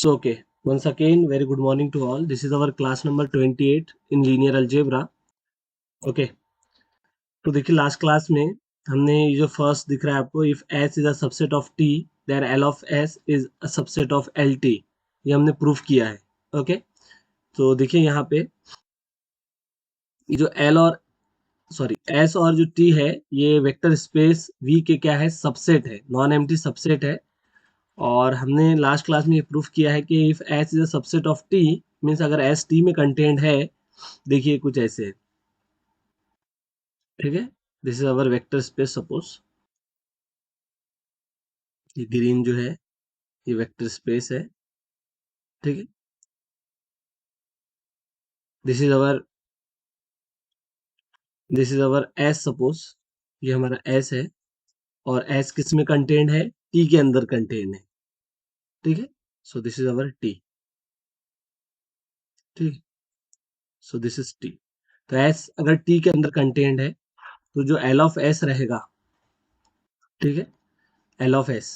So okay, once again, very good morning to all. This is our class number 28 in linear algebra. Okay, तो देखिए last class में हमने ये जो first दिख रहा है आपको, if S is a subset of T, then L of S is a subset of LT, ये हमने प्रूफ किया है. ओके, तो देखिए यहाँ पे ये जो L और सॉरी S और जो T है, ये वेक्टर स्पेस V के क्या है, सबसेट है, नॉन एम्प्टी सबसेट है. और हमने लास्ट क्लास में ये प्रूफ किया है कि if S is a subset of T, means अगर S T में कंटेंट है, देखिए कुछ ऐसे है. ठीक है, this is our vector space. Suppose ये ग्रीन जो है ये वेक्टर स्पेस है. ठीक है, this is our S. Suppose ये हमारा एस है, और एस किस में कंटेंट है, टी के अंदर कंटेंट है. ठीक है, so this is our T. ठीक, सो दिस इज टी. तो एस अगर टी के अंदर कंटेंट है, तो जो एल ऑफ एस रहेगा, ठीक है, L of S,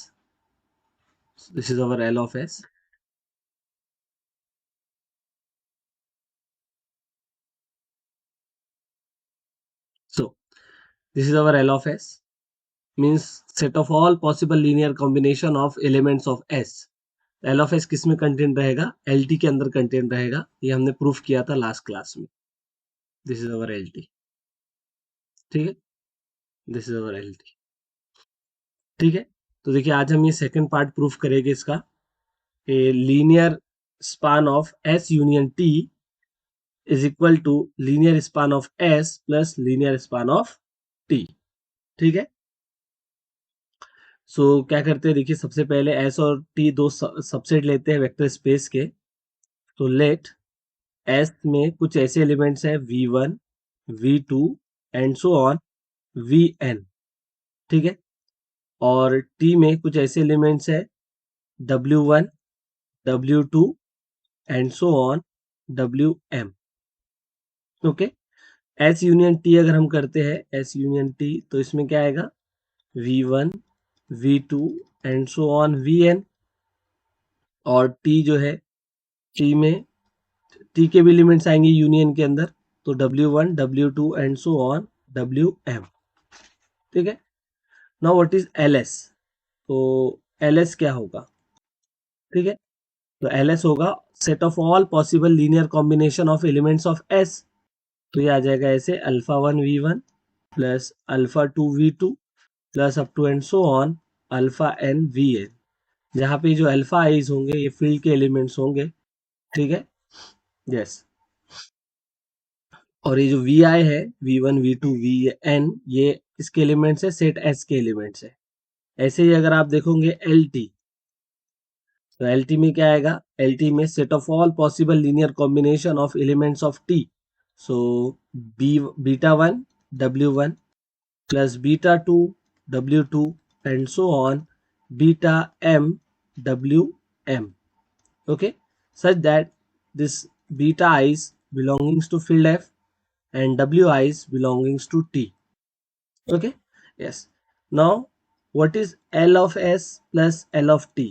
this is our L of S. So this is our L of S, means set of all possible linear combination of elements of S. L of S किस में content रहेगा, L T के अंदर content रहेगा. ये हमने proof किया था लास्ट क्लास में. This is our L T. ठीक है, this is our L T. ठीक है, तो देखिए आज हम ये सेकंड पार्ट प्रूफ करेंगे इसका, linear span of S union T is equal to linear span of S plus linear span of T. ठीक है, सो क्या करते हैं, देखिए सबसे पहले एस और टी दो सबसेट लेते हैं वेक्टर स्पेस के. तो लेट एस में कुछ ऐसे एलिमेंट्स हैं V1, V2 and so on Vn. ठीक है, और टी में कुछ ऐसे एलिमेंट्स है W1, W2 and so on Wm. Okay, S union T अगर हम करते हैं, एस यूनियन टी, तो इसमें क्या आएगा, V1, V2 and so on Vn. और टी जो है, टी में टी के भी एलिमेंट्स आएंगे यूनियन के अंदर, तो W1, W2 and so on Wm. ठीक है, नाउ व्हाट इज LS. तो LS क्या होगा, ठीक है, तो LS होगा set of all possible linear combination of elements of S. तो ये आ जाएगा ऐसे, alpha 1 V1 plus alpha 2 V2 plus up to and so on alpha n Vn, जहाँ पे जो अल्फा आईज होंगे ये फील्ड के एलिमेंट्स होंगे. ठीक है, यस. और ये जो Vi है, V1, V2, Vn, ये इसके एलिमेंट्स है, सेट S के एलिमेंट्स है. ऐसे ही अगर आप देखोगे LT, तो LT में क्या आएगा, LT में set of all possible linear combination of elements of T. So beta 1 W1 plus beta 2 W2 and so on beta m Wm. Okay, such that this beta i's belongs to field F and Wi's belongs to T. Okay, yes. Now what is L of S plus L of T.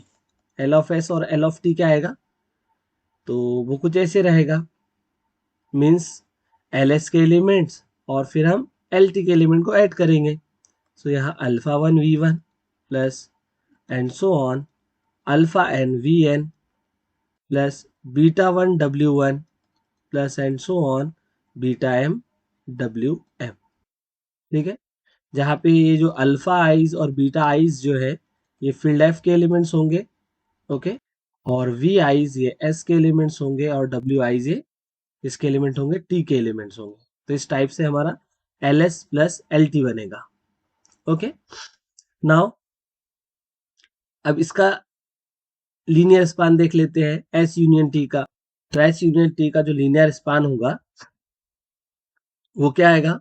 L of S और L of T क्या आएगा, तो वो कुछ ऐसे रहेगा, means LS के elements और फिर हम LT के एलिमेंट को ऐड करेंगे. सो यहाँ alpha 1 V1 plus and so on alpha n Vn plus beta 1 W1 plus and so on beta m Wm. ठीक है, जहाँ पे ये जो अल्फा आइज और बीटा आइज जो है, ये फील्ड एफ के एलिमेंट्स होंगे. ओके, और वी आइज ये एस के एलिमेंट्स होंगे, और डब्ल्यू आइज ये इसके एलिमेंट होंगे, टी के एलिमेंट्स होंगे. तो इस टाइप से हमारा L S plus L T बनेगा. ओके, नाउ अब इसका लीनियर स्पान देख लेते हैं, एस यूनियन टी का. तो एस यूनियन टी का जो लीनियर स्पान होगा वो क्या आएगा,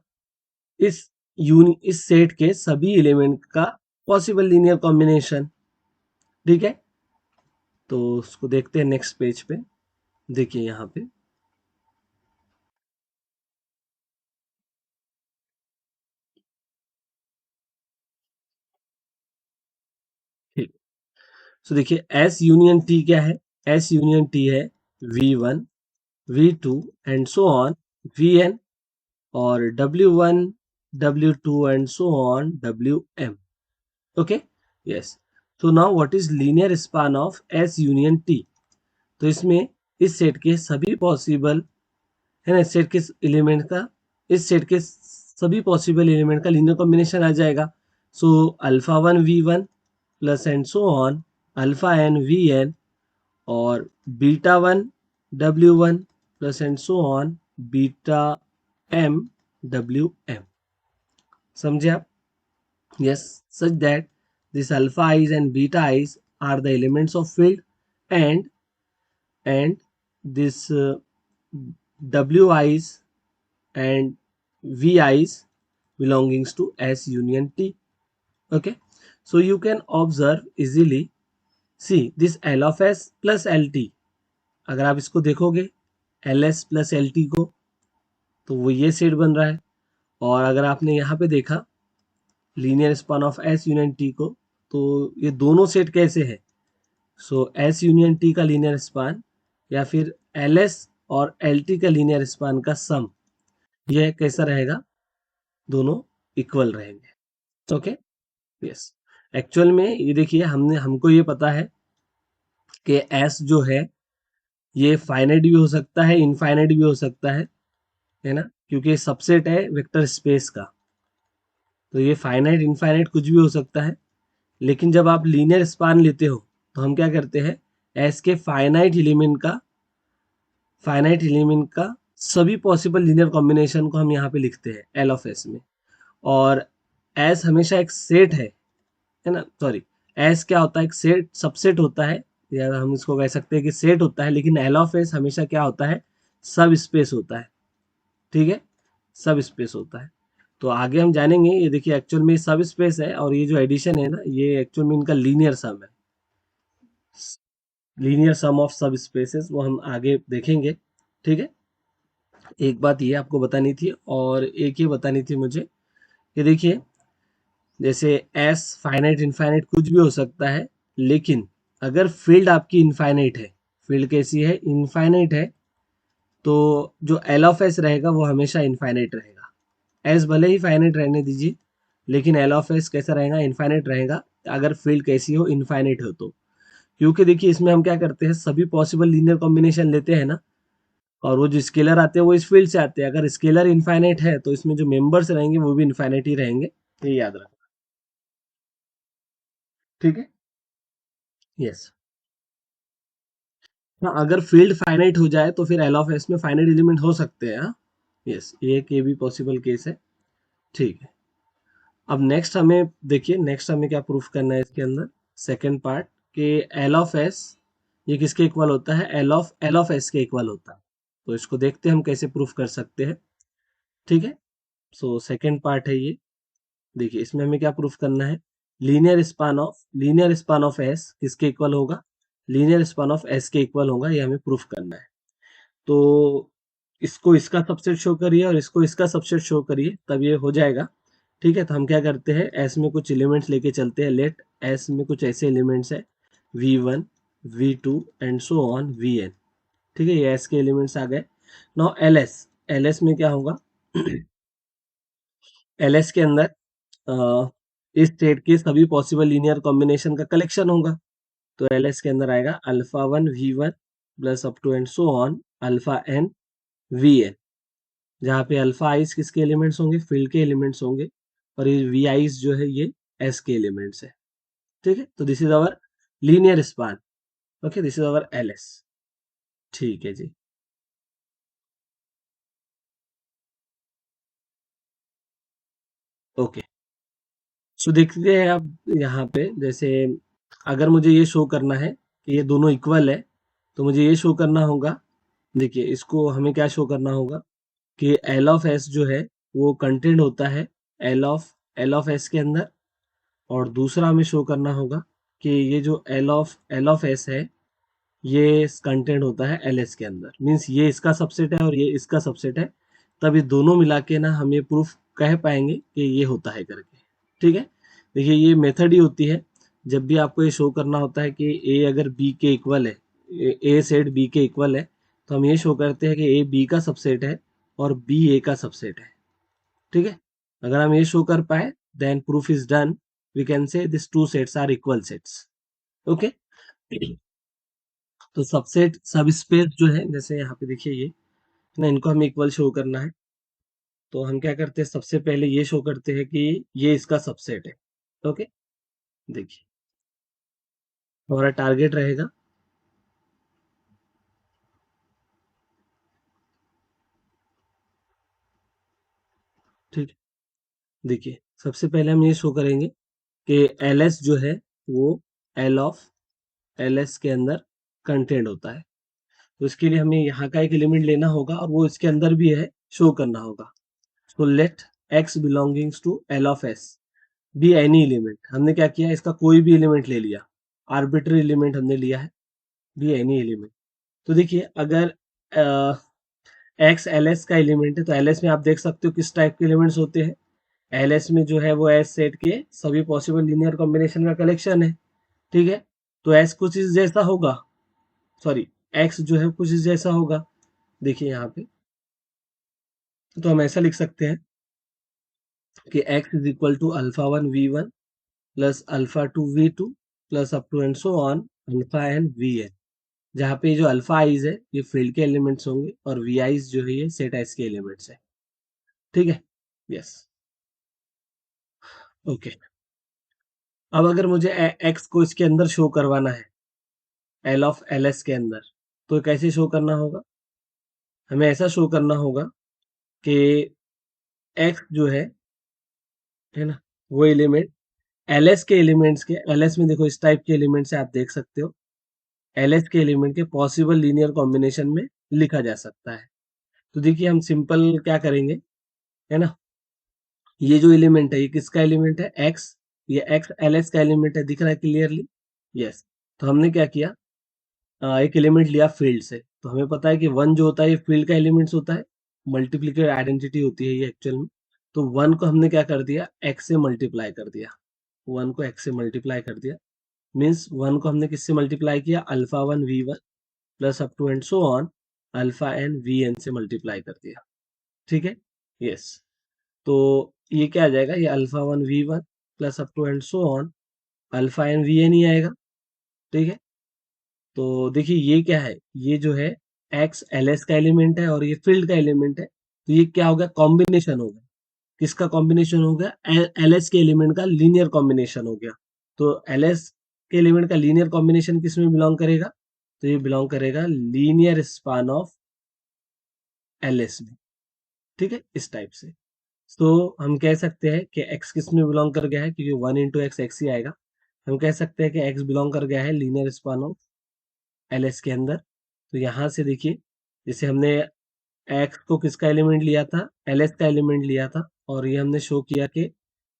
इस सेट के सभी एलिमेंट का पॉसिबल लीनियर कॉम्बिनेशन. ठीक है, तो उसको देखते हैं नेक्स्ट पेज पे. देखिए यहाँ पे, ठीक, सो देखिए एस यूनियन टी क्या है, S यूनियन T है V1, V2 and so on Vn, और W1, W2 and so on Wm. Okay? Yes. So now what is linear span of S union T? तो इसमें इस सेट के सभी possible है ना, सेट के एलिमेंट का, इस सेट के सभी पॉसिबल एलिमेंट का लीनियर कॉम्बिनेशन आ जाएगा. So alpha one V one plus and so on alpha N V N, और beta one W one plus and so on beta M W M. समझे आप? Yes, such that this alpha i's and beta i's are the elements of field, and this w i's and v i's belongings to S union T. Okay, so you can observe easily. See this L of S plus LT. अगर आप इसको देखोगे LS plus LT को, तो वो ये set बन रहा है. और अगर आपने यहाँ पे देखा linear span of S union T को, तो ये दोनों सेट कैसे है? सो एस यूनियन टी का लीनियर स्पान या फिर एल एस और एल टी का लीनियर स्पान का सम, यह कैसा रहेगा? दोनों इक्वल रहेंगे. Okay, yes. एक्चुअल में ये देखिए, हमको ये पता है कि एस जो है ये फाइनाइट भी हो सकता है, इनफाइनाइट भी हो सकता है ना, क्योंकि ये सबसेट है वेक्टर स्पेस का. तो ये फाइनाइट इनफाइनाइट कुछ भी हो सकता है. लेकिन जब आप लीनियर स्पान लेते हो तो हम क्या करते हैं, एस के फाइनाइट एलिमेंट का सभी पॉसिबल लीनियर कॉम्बिनेशन को हम यहाँ पे लिखते हैं एल ऑफ एस में. और एस हमेशा एक सेट है ना, सॉरी, एस क्या होता है? एक सेट, सबसेट होता है, या हम इसको कह सकते हैं कि सेट होता है. लेकिन एल ऑफ एस हमेशा क्या होता है? सब स्पेस होता है. ठीक है, सब स्पेस होता है. तो आगे हम जानेंगे. ये देखिए एक्चुअल में सब स्पेस है, और ये जो एडिशन है ना, ये एक्चुअल में इनका लीनियर सम है. लीनियर सम ऑफ सब स्पेसेस वो हम आगे देखेंगे. ठीक है, एक बात ये आपको बतानी थी, और एक ये बतानी थी मुझे. ये देखिए, जैसे एस फाइनाइट इनफाइनाइट कुछ भी हो सकता है, लेकिन अगर फील्ड आपकी इनफाइनाइट है, फील्ड कैसी है? इनफाइनाइट है, तो जो एल ऑफ एस रहेगा वो हमेशा इनफाइनाइट रहेगा. एस भले ही फाइनाइट रहने दीजिए, लेकिन एल ऑफ एस कैसा रहेगा? इनफाइनाइट रहेगा. अगर फील्ड कैसी हो? इनफाइनाइट हो तो. क्योंकि देखिए इसमें हम क्या करते हैं, सभी पॉसिबल लीनियर कॉम्बिनेशन लेते हैं ना, और वो जो स्केलर आते हैं वो इस फील्ड से आते हैं. अगर स्केलर इनफाइनाइट है तो इसमें जो मेंबर्स रहेंगे वो भी इनफाइनाइट ही रहेंगे. ये याद रखना. ठीक है, यस. हाँ, अगर फील्ड फाइनाइट हो जाए तो फिर एल ऑफ एस में फाइनाइट एलिमेंट हो सकते हैं. हाँ, यस, ये भी पॉसिबल केस है. ठीक है, अब नेक्स्ट हमें देखिए, नेक्स्ट हमें क्या प्रूफ करना है इसके अंदर, सेकेंड पार्ट, कि एल ऑफ एस ये किसके इक्वल होता है? एल ऑफ एस के इक्वल होता है. तो इसको देखते हैं हम कैसे प्रूफ कर सकते हैं. ठीक है, सो सेकेंड पार्ट है ये. देखिए इसमें हमें क्या प्रूफ करना है? लीनियर स्पान ऑफ एस किसके इक्वल होगा? लीनियर स्पान ऑफ एस के इक्वल होगा, ये हमें प्रूफ करना है. तो इसको इसका सबसेट शो करिए और इसको इसका सबसेट शो करिए, तब ये हो जाएगा. ठीक है, तो हम क्या करते हैं, एस में कुछ एलिमेंट्स लेके चलते हैं. लेट एस में कुछ ऐसे एलिमेंट्स है V1, V2 and so on Vn. ठीक है, ये एस के एलिमेंट्स आ गए. नाउ एल एस में क्या होगा? एल एस के अंदर इस स्टेट के सभी पॉसिबल लीनियर कॉम्बिनेशन का कलेक्शन होगा. तो एल एस के अंदर आएगा alpha one V1 plus up to and so on alpha n Vn, जहाँ पे अल्फा आइस किसके एलिमेंट्स होंगे? फील्ड के एलिमेंट्स होंगे. और ये वी आइस जो है ये एस के एलिमेंट्स है. ठीक है, तो this is our linear span. Okay, this is our L S. ठीक है जी. ओके, सो देखते हैं अब यहाँ पे, जैसे अगर मुझे ये शो करना है कि ये दोनों इक्वल है, तो मुझे ये शो करना होगा. देखिए इसको हमें क्या शो करना होगा कि एल ऑफ एस जो है वो कंटेंट होता है एल ऑफ एस के अंदर. और दूसरा हमें शो करना होगा कि ये जो एल ऑफ एस है ये कंटेंट होता है एल एस के अंदर. मीन्स ये इसका सबसेट है और ये इसका सबसेट है. तब ये दोनों मिला के ना हम ये प्रूफ कह पाएंगे कि ये होता है करके. ठीक है, देखिए ये मेथड ही होती है. जब भी आपको ये शो करना होता है कि ए अगर बी के इक्वल है, ए सेट बी के इक्वल है, तो हम ये शो करते हैं कि ए बी का सबसेट है और बी ए का सबसेट है। ठीक है, अगर हम ये शो कर पाए then proof is done, we can say this two sets are equal sets. Okay, तो सबसेट सब स्पेस जो है, जैसे यहाँ पे देखिए ये ना, इनको हमें इक्वल शो करना है, तो हम क्या करते हैं, सबसे पहले ये शो करते हैं कि ये इसका सबसेट है। ओके, देखिए हमारा टारगेट रहेगा, ठीक है, देखिए सबसे पहले हम ये शो करेंगे कि एल एस जो है वो एल ऑफ एल एस के अंदर कंटेंट होता है। तो इसके लिए हमें यहाँ का एक एलिमेंट लेना होगा और वो इसके अंदर भी है, शो करना होगा। तो let x belongings to L of S be any element. हमने क्या किया, इसका कोई भी एलिमेंट ले लिया, आर्बिट्री एलिमेंट हमने लिया है, बी एनी एलिमेंट। तो देखिए अगर एक्स एल एस का एलिमेंट है, तो एल एस में आप देख सकते हो किस टाइप के एलिमेंट्स होते हैं। एल एस में जो है वो एस सेट के सभी पॉसिबल लीनियर कॉम्बिनेशन का कलेक्शन है। ठीक है, तो एस कुछ इस जैसा होगा, सॉरी एक्स जो है कुछ इस जैसा होगा। देखिए यहाँ पे, तो हम ऐसा लिख सकते हैं कि x is equal to alpha one V one plus alpha two V two plus up to and so on alpha N V n, जहाँ पे जो अल्फा आइज है ये फील्ड के एलिमेंट्स होंगे और वी आइज जो है ये सेट एस के एलिमेंट्स है। ठीक है, यस, ओके। अब अगर मुझे एक्स को इसके अंदर शो करवाना है, एल ऑफ एल एस के अंदर, तो कैसे शो करना होगा, हमें ऐसा शो करना होगा कि एक्स जो है ना, वो एलिमेंट एल एस के एलिमेंट्स के, एल एस में देखो इस टाइप के एलिमेंट्स है, आप देख सकते हो एल एस के एलिमेंट के पॉसिबल लीनियर कॉम्बिनेशन में लिखा जा सकता है। तो देखिए हम सिंपल क्या करेंगे, है ना, ये जो एलिमेंट है ये किसका एलिमेंट है, एक्स, ये एक्स एल एस का एलिमेंट है, दिख रहा है क्लियरली, यस। तो हमने क्या किया, एक एलिमेंट लिया फील्ड से, तो हमें पता है कि वन जो होता है ये फील्ड का एलिमेंट्स होता है, मल्टीप्लिकेटिव आइडेंटिटी होती है ये एक्चुअल में। तो वन को हमने क्या कर दिया, एक्स से मल्टीप्लाई कर दिया, वन को एक्स से मल्टीप्लाई कर दिया, मीन्स वन को हमने किससे मल्टीप्लाई किया, alpha one V one plus up to and so on alpha N V n से मल्टीप्लाई कर दिया। ठीक है, यस। तो ये क्या आ जाएगा, ये alpha one V one plus up to and so on alpha N V N ही आएगा। ठीक है, तो देखिए ये क्या है, ये जो है एक्स एल एस का एलिमेंट है और ये फील्ड का एलिमेंट है, तो ये क्या हो गया, कॉम्बिनेशन हो गया, किसका कॉम्बिनेशन हो गया, एल एस के एलिमेंट का लीनियर कॉम्बिनेशन हो गया। तो एल एस के एलिमेंट का लीनियर कॉम्बिनेशन किस में बिलोंग करेगा, तो ये बिलोंग करेगा linear span of L S में। ठीक है, इस टाइप से। तो हम कह सकते हैं कि x किस में बिलोंग कर गया है, क्योंकि वन इंटू एक्स एक्स ही आएगा। हम कह सकते हैं कि x बिलोंग कर गया है linear span of L S के अंदर। तो यहाँ से देखिए, जैसे हमने x को किसका एलिमेंट लिया था, एल एस का एलिमेंट लिया था, और ये हमने शो किया कि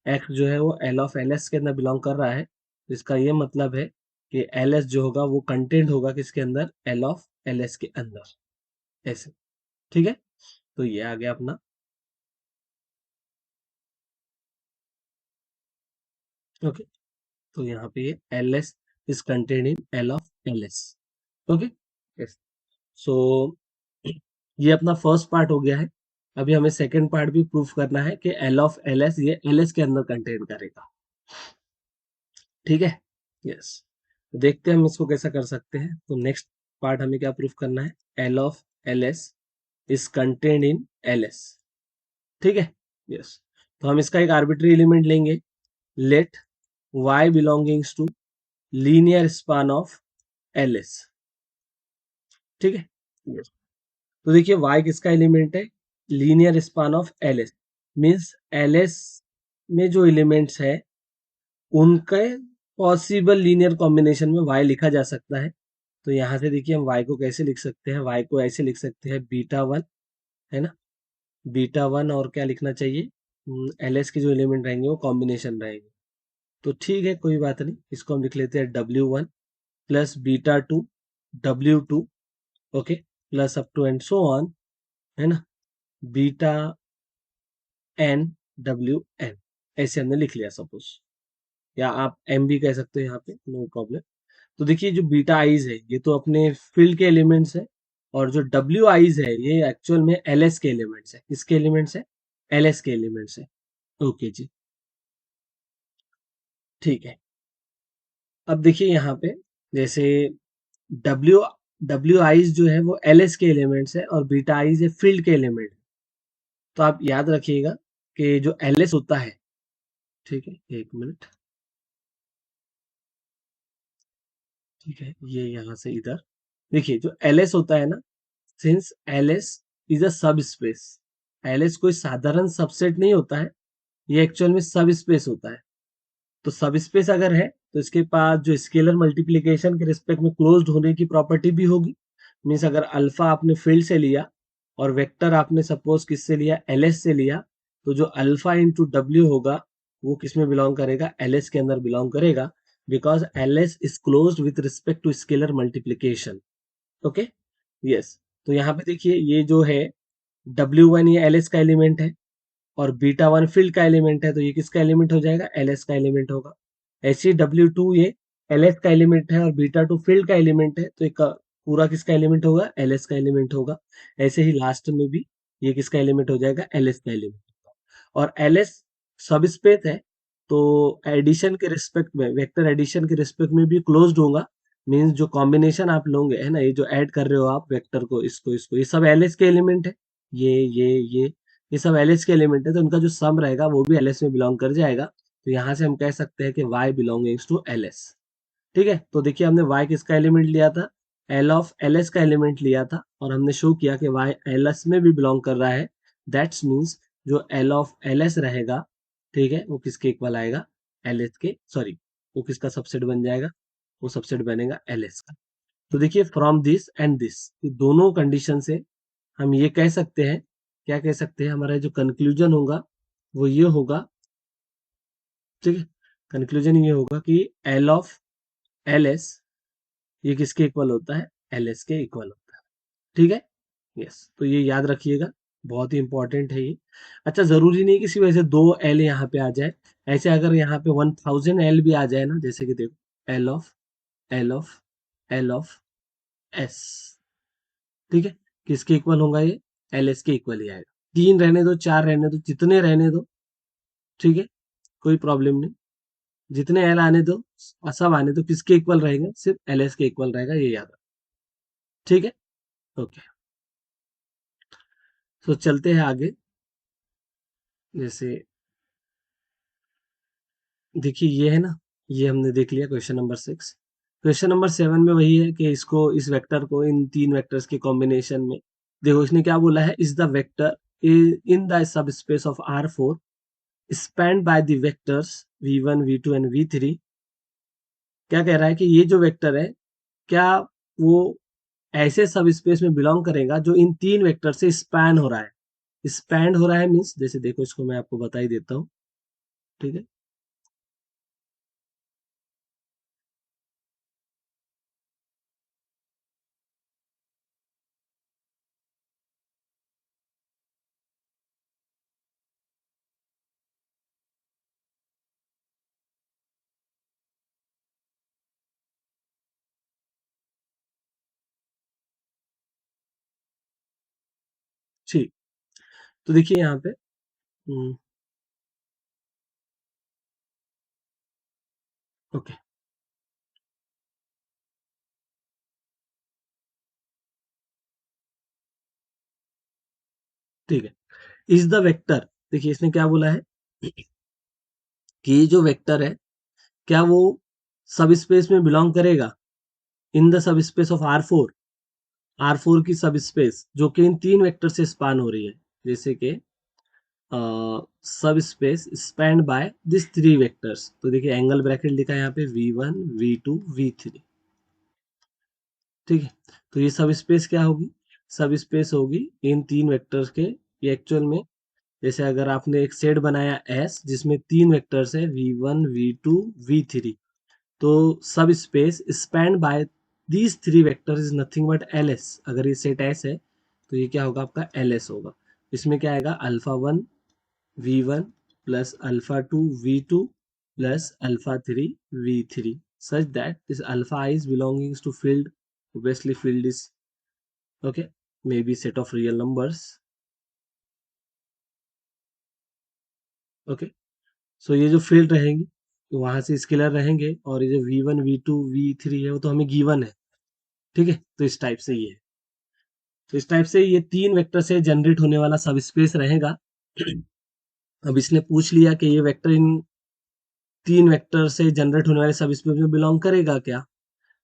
x जो है वो एल ऑफ एल एस के अंदर बिलोंग कर रहा है। तो इसका ये मतलब है कि एल एस जो होगा वो कंटेंट होगा किसके अंदर, एल ऑफ एल एस के अंदर, ऐसे। ठीक है, तो ये आ गया अपना। ओके, तो यहाँ पे ये L S is contained in L of L S. Okay, yes. So ये अपना फर्स्ट पार्ट हो गया है। अभी हमें सेकंड पार्ट भी प्रूफ करना है कि एल ऑफ एल एस ये एल एस के अंदर कंटेन करेगा। ठीक है, यस। तो देखते हैं हम इसको कैसा कर सकते हैं। तो नेक्स्ट पार्ट हमें क्या प्रूफ करना है, L of L S is contained in L S. ठीक है, यस। तो हम इसका एक आर्बिट्री एलिमेंट लेंगे, let y belongings to linear span of L S. ठीक है, yes. तो देखिए y किसका एलिमेंट है, linear span of L S, means L S में जो एलिमेंट्स है उनके पॉसिबल लीनियर कॉम्बिनेशन में y लिखा जा सकता है। तो यहाँ से देखिए हम y को कैसे लिख सकते हैं, y को ऐसे लिख सकते हैं बीटा वन, है ना, बीटा वन, और क्या लिखना चाहिए, एल एस के जो एलिमेंट रहेंगे वो कॉम्बिनेशन रहेंगे। तो ठीक है, कोई बात नहीं, इसको हम लिख लेते हैं W one plus beta two W two, okay, plus up to and so on, है ना, बीटा एन डब्ल्यू एन, ऐसे हमने लिख लिया सपोज, या आप एम भी कह सकते हो यहाँ पे, नो प्रॉब्लम। तो देखिए जो बीटा आईज है ये तो अपने फील्ड के एलिमेंट्स है, और जो डब्ल्यू आईज है ये एक्चुअल में एलएस के एलिमेंट्स है। किसके एलिमेंट्स है? एलएस के एलिमेंट्स है। ओके जी, ठीक है। अब देखिए यहाँ पे जैसे डब्ल्यू डब्ल्यू आईज जो है वो एलएस के एलिमेंट्स है और बीटा आईज है फील्ड के एलिमेंट। तो आप याद रखिएगा कि जो एलएस होता है, ठीक है, एक मिनट, ठीक है, ये यहाँ से इधर देखिए जो एलएस होता है ना, सिंस एलएस इज अ सब स्पेस, एलएस कोई साधारण सबसेट नहीं होता है, ये एक्चुअल में सब स्पेस होता है। तो सब स्पेस अगर है तो इसके पास जो स्केलर मल्टीप्लिकेशन के रिस्पेक्ट में क्लोज्ड होने की प्रॉपर्टी भी होगी। मीन्स अगर अल्फा आपने फील्ड से लिया और वेक्टर आपने सपोज किससे लिया, एलएस से लिया, तो जो अल्फा इंटू डब्ल्यू होगा वो किस में बिलोंग करेगा, एलएस के अंदर बिलोंग करेगा, because LS is closed with respect to scalar multiplication. Okay, yes. तो यहाँ पे देखिए ये जो है W1 ये एलएस का एलिमेंट है और बीटा वन फील्ड का एलिमेंट है, तो ये किसका एलिमेंट हो जाएगा, एलएस का एलिमेंट होगा। ऐसे ही W2 ये एलएस का एलिमेंट है और बीटा टू फील्ड का एलिमेंट है, तो एक पूरा किसका एलिमेंट होगा, एलएस का एलिमेंट होगा। ऐसे ही लास्ट में भी ये किसका एलिमेंट हो जाएगा, एलएस का एलिमेंट। और एलएस सब स्पेस है, तो एडिशन के रिस्पेक्ट में, वेक्टर एडिशन के रिस्पेक्ट में भी क्लोज्ड होगा। मींस जो कॉम्बिनेशन आप लोगे है ना, ये जो ऐड कर रहे हो आप वेक्टर को, इसको ये सब एलएस के एलिमेंट है। ये ये सब एलएस के एलिमेंट है, तो उनका जो सम रहेगा वो भी एलएस में बिलोंग कर जाएगा। तो यहाँ से हम कह सकते हैं कि y बिलोंगिंग्स टू एलएस। ठीक है, तो देखिए हमने y किसका एलिमेंट लिया था, एल ऑफ एलएस का एलिमेंट लिया था, और हमने शो किया कि y एलएस में भी बिलोंग कर रहा है। दैट्स मीन्स जो एल ऑफ एलएस रहेगा, ठीक है, वो किसके इक्वल आएगा, एलएस के, सॉरी, वो किसका सबसेट बन जाएगा, वो सबसेट बनेगा एलएस का। तो देखिए फ्रॉम दिस एंड दिस, दोनों कंडीशन से हम ये कह सकते हैं, क्या कह सकते हैं, हमारा जो कंक्लूजन होगा वो ये होगा, ठीक है, कंक्लूजन ये होगा कि एल ऑफ एल एस ये किसके इक्वल होता है, एल एस के इक्वल होता है। ठीक है, यस, तो ये याद रखिएगा, बहुत ही इंपॉर्टेंट है ये। अच्छा, जरूरी नहीं किसी वजह से दो एल यहाँ पे आ जाए, ऐसे अगर यहाँ पे 1000 एल भी आ जाए ना, जैसे कि देखो L of L of L of S, ठीक है, किसके इक्वल होगा ये, एल एस के इक्वल ही आएगा। तीन रहने दो, चार रहने दो, जितने रहने दो, ठीक है, कोई प्रॉब्लम नहीं, जितने एल आने दो, सब आने दो, किसके इक्वल रहेंगे, सिर्फ एल एस के इक्वल रहेगा, ये याद रखो। ठीक है, ओके। तो चलते हैं आगे। जैसे देखिए ये है ना, ये हमने देख लिया क्वेश्चन नंबर 6। क्वेश्चन नंबर 7 में वही है कि इसको, इस वेक्टर को इन तीन वेक्टर्स के कॉम्बिनेशन में, देखो इसने क्या बोला है, is the vector in the sub space of R4 spend by the vectors V1 V2 and V3। क्या कह रहा है कि ये जो वेक्टर है, क्या वो ऐसे सब स्पेस में बिलोंग करेगा जो इन तीन वेक्टर से स्पैन हो रहा है। स्पैन हो रहा है मीन्स, जैसे देखो इसको मैं आपको बता ही देता हूँ, ठीक है, ठीक। तो देखिए यहाँ पे, ओके, ठीक है, इज द वेक्टर, देखिए इसने क्या बोला है कि ये जो वेक्टर है, क्या वो सब स्पेस में बिलोंग करेगा, in the sub space of R4, R4 की सब स्पेस जो कि इन तीन वेक्टर से स्पान हो रही है, जैसे कि subspace spanned by this three vectors. तो देखिए एंगल ब्रैकेट लिखा है यहाँ पे V1 V2 V3, ठीक है। तो ये सब स्पेस क्या होगी, सब स्पेस होगी इन तीन वेक्टर्स के। ये एक्चुअल में, जैसे अगर आपने एक सेट बनाया S जिसमें तीन वेक्टर्स है V1 V2 V3, तो subspace span by these three vectors is nothing but L S. अगर ये सेट एस है तो ये क्या होगा, आपका एल एस होगा। इसमें क्या आएगा, alpha 1 V1 plus alpha 2 V2 plus alpha 3 V3। such that this alpha I is belonging to field. Obviously field is okay, maybe set of real numbers. Okay, so ये जो फील्ड रहेंगी वहां से scalar रहेंगे, और ये जो v1 v2 v3 है वो तो हमें गिवन है, ठीक है। तो इस टाइप से ये, तो इस टाइप से ये तीन वेक्टर से जनरेट होने वाला सब स्पेस रहेगा। अब इसने पूछ लिया कि ये वेक्टर इन तीन वेक्टर से जनरेट होने वाले सब स्पेस में बिलोंग करेगा क्या।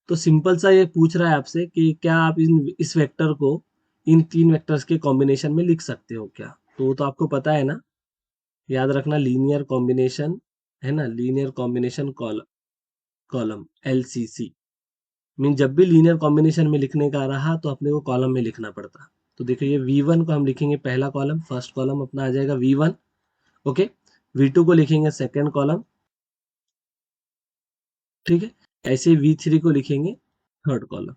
तो सिंपल सा ये पूछ रहा है आपसे कि क्या आप इस वेक्टर को इन तीन वेक्टर्स के कॉम्बिनेशन में लिख सकते हो क्या। तो वो तो आपको पता है ना, याद रखना, लीनियर कॉम्बिनेशन है ना, linear combination column LCC mean जब भी लीनियर कॉम्बिनेशन में लिखने का रहा तो अपने को कॉलम में लिखना पड़ता। तो देखो ये V1 को हम लिखेंगे पहला कॉलम, फर्स्ट कॉलम अपना आ जाएगा V1, ओके। V2 को लिखेंगे सेकेंड कॉलम, ठीक है। ऐसे V3 को लिखेंगे थर्ड कॉलम,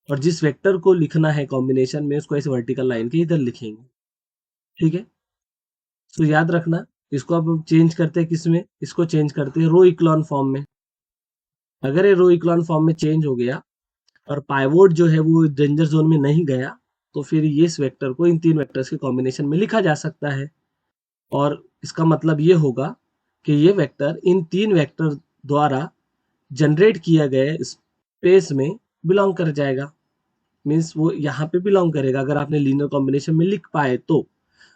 और जिस वेक्टर को लिखना है कॉम्बिनेशन में उसको ऐसे वर्टिकल लाइन के इधर लिखेंगे, ठीक है। तो याद रखना, इसको अब चेंज करते हैं किस में, इसको चेंज करते हैं रो इक्लॉन फॉर्म में। अगर ये रो इक्लॉन फॉर्म में चेंज हो गया और पाइवोट जो है वो डेंजर जोन में नहीं गया, तो फिर ये इस वेक्टर को इन तीन वेक्टर्स के कॉम्बिनेशन में लिखा जा सकता है। और इसका मतलब ये होगा कि ये वेक्टर इन तीन वेक्टर द्वारा जनरेट किया गया स्पेस में बिलोंग कर जाएगा, मीन्स वो यहाँ पे बिलोंग करेगा अगर आपने लीनियर कॉम्बिनेशन में लिख पाए तो।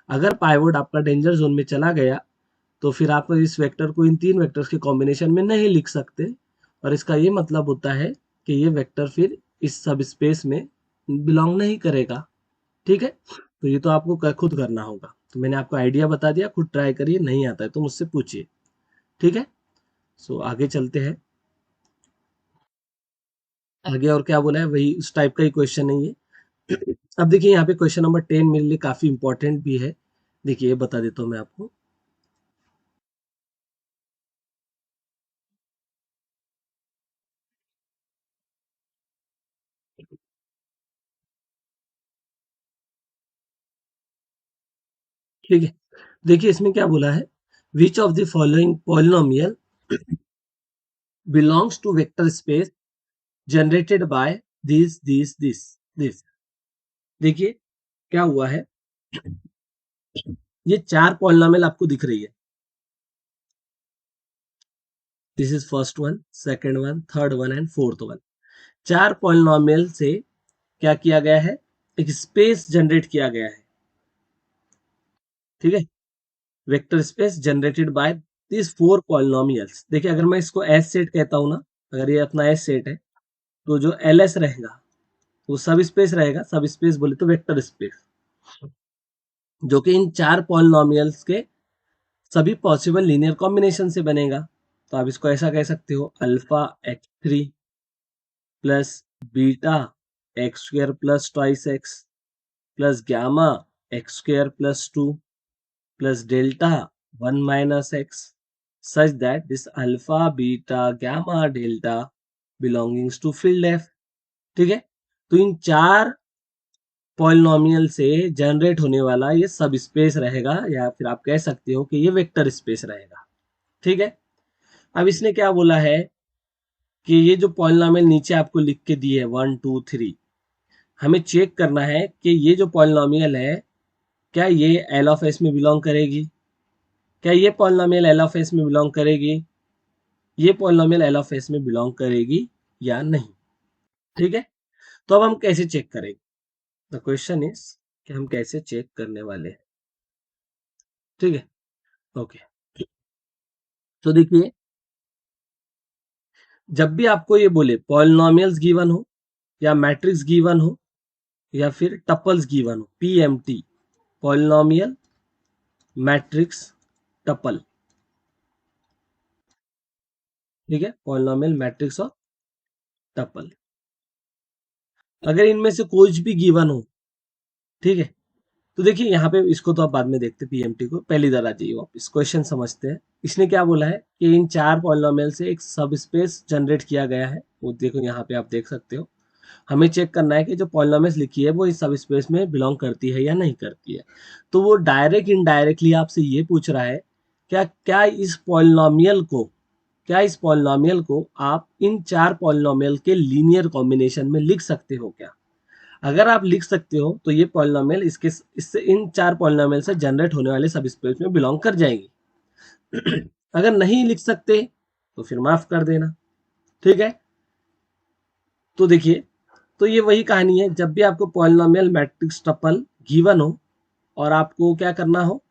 अगर पाइवोट आपका डेंजर जोन में चला गया तो फिर आप इस वेक्टर को इन तीन वेक्टर्स के कॉम्बिनेशन में नहीं लिख सकते, और इसका ये मतलब होता है कि ये वेक्टर फिर इस सब स्पेस में बिलोंग नहीं करेगा, ठीक है। तो ये तो आपको खुद करना होगा, तो मैंने आपको आइडिया बता दिया, खुद ट्राई करिए, नहीं आता है तो मुझसे पूछिए, ठीक है। सो आगे चलते हैं, आगे और क्या बोला है वही उस टाइप का ही क्वेश्चन है ये। अब देखिए यहाँ पे क्वेश्चन नंबर 10 मेरे लिए काफी इंपॉर्टेंट भी है, देखिए ये बता देता हूँ मैं आपको। ठीक है, देखिए इसमें क्या बोला है, which of the following polynomial belongs to vector space generated by this. देखिए क्या हुआ है, ये चार पॉलिनोमियल आपको दिख रही है, this is first one, second one, third one and fourth one. चार पॉलिनोमियल से क्या किया गया है, एक स्पेस जनरेट किया गया है, ठीक है। Vector space generated by this four polynomials. देखिए अगर मैं इसको एस सेट कहता हूं ना, अगर ये अपना एस सेट है तो जो LS रहेगा वो सब स्पेस रहेगा, सब स्पेस बोले तो वेक्टर स्पेस, जो कि इन चार पॉलिनोमियल्स के सभी पॉसिबल लीनियर कॉम्बिनेशन से बनेगा। तो आप इसको ऐसा कह सकते हो, alpha x3 plus beta x² plus twice x plus gamma x² plus 2 प्लस delta 1 minus x, such that this alpha beta gamma delta belongings to field F, ठीक है। तो इन चार पॉलिनोमियल से जनरेट होने वाला ये सब स्पेस रहेगा, या फिर आप कह सकते हो कि ये वेक्टर स्पेस रहेगा, ठीक है। अब इसने क्या बोला है कि ये जो पॉलिनोमियल नीचे आपको लिख के दिए है 1 2 3, हमें चेक करना है कि ये जो पॉलिनोमियल है क्या ये एल ऑफ एस में बिलोंग करेगी, क्या ये पॉलिनोमियल एल ऑफ एस में बिलोंग करेगी, ये पॉलिनोमियल एल ऑफ एस में बिलोंग करेगी या नहीं, ठीक है। तो अब हम कैसे चेक करेंगे, द क्वेश्चन इज कि हम कैसे चेक करने वाले हैं, ठीक है, ओके। तो देखिए जब भी आपको ये बोले पॉलिनोमियल्स गिवन हो या मैट्रिक्स गिवन हो या फिर टपल्स गिवन हो, PMT, पॉलिनोमियल मैट्रिक्स टपल, ठीक है, पॉलिनोमियल मैट्रिक्स और टपल, अगर इनमें से कोई भी गिवन हो, ठीक है। तो देखिए यहाँ पे इसको तो आप बाद में देखते PMT को, पहली बार आ जाइए वापस क्वेश्चन समझते हैं। इसने क्या बोला है कि इन चार पॉलिनोमियल से एक सब स्पेस जनरेट किया गया है, वो देखो यहाँ पे आप देख सकते हो। हमें चेक करना है कि जो पॉलिनोमियल्स लिखी है वो इस सब स्पेस में बिलोंग करती है या नहीं करती है। तो वो डायरेक्ट इनडायरेक्टली आपसे ये पूछ रहा है क्या क्या इस पॉलिनोमियल को क्या इस पॉलिनोमियल को आप इन 4 पॉलिनोमियल के लीनियर कॉम्बिनेशन में लिख सकते हो क्या? अगर आप लिख सकते हो तो ये पॉलिनोमियल इससे इन 4 पॉलिनोमियल से जनरेट होने वाले सब स्पेस में बिलोंग कर जाएगी। अगर नहीं लिख सकते तो फिर माफ कर देना, ठीक है। तो देखिए, तो ये वही कहानी है, जब भी आपको पॉलिनोमियल मैट्रिक्स टपल गिवन हो और आपको क्या करना हो,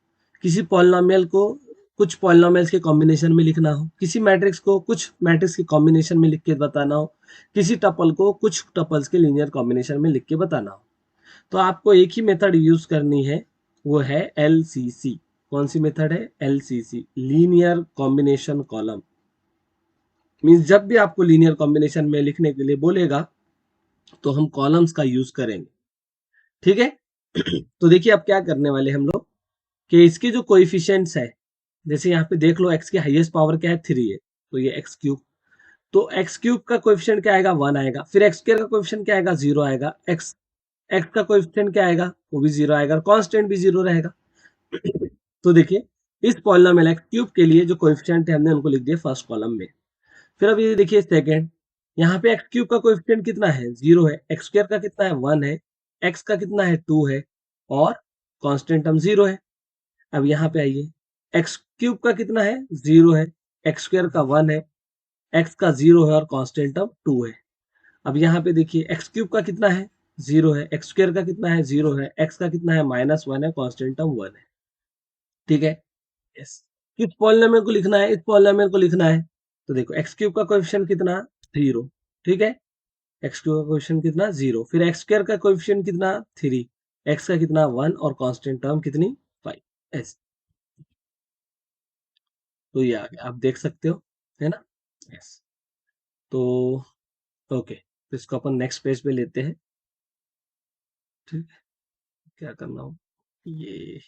किसी पॉलिनोमियल को कुछ पॉलिनोमियल्स के कॉम्बिनेशन में लिखना हो, किसी मैट्रिक्स को कुछ मैट्रिक्स के कॉम्बिनेशन में लिख के बताना हो, किसी टपल को कुछ टपल्स के लीनियर कॉम्बिनेशन में लिख के बताना हो, तो आपको एक ही मेथड यूज करनी है, वो है LCC। कौन सी मेथड है? LCC, linear combination column. Means जब भी आपको लीनियर कॉम्बिनेशन में लिखने के लिए बोलेगा तो हम कॉलम्स का यूज करेंगे, ठीक है। तो देखिए अब क्या करने वाले हम लोग कि इसके जो कोएफिशिएंट्स है, जैसे यहाँ पे देख लो x की हाईएस्ट पावर क्या है 3 है, तो ये एक्स क्यूब, तो एक्स क्यूब का कोएफिशिएंट क्या आएगा 1 आएगा, फिर एक्स स्क्वायर का कोएफिशिएंट क्या आएगा 0 आएगा, एक्स एक्स का कोएफिशिएंट क्या आएगा वो भी 0 आएगा, और कांस्टेंट भी 0 रहेगा। तो देखिए इस पॉलिनोमियल एक्स क्यूब के लिए जो कोएफिशिएंट है हमने उनको लिख दिया फर्स्ट कॉलम में। फिर अब ये देखिए सेकंड, यहाँ पे एक्स क्यूब का कोएफिशिएंट कितना है 0 है, एक्स स्क्वायर का कितना है 1 है, एक्स का कितना है 2 है, और कांस्टेंट टर्म 0 है। अब यहाँ पे आइए, एक्स क्यूब का कितना है 0 है, एक्स स्क्वायर का 1 है, एक्स का 0 है और कांस्टेंट टर्म 2 है। अब यहाँ पे देखिए एक्स क्यूब का कितना है 0 है, एक्स स्क्वायर का कितना है 0 है, एक्स का कितना है -1 है, कांस्टेंट टर्म 1 है, ठीक है। यस, किस पॉलिनोमियल को लिखना है? इस पॉलिनोमियल को लिखना है, तो देखो एक्स क्यूब का कोएफिशिएंट कितना 0, ठीक है, एक्स क्यूब का कोएफिशिएंट कितना 0, फिर एक्स स्क्वायर का कोएफिशिएंट कितना 3, एक्स का कितना 1 और कांस्टेंट टर्म कितनी 5। ऐसे तो ये आ गया, आप देख सकते हो, है ना। यस, तो ओके, तो इसको अपन नेक्स्ट पेज पे लेते हैं, ठीक है। क्या करना हो ये,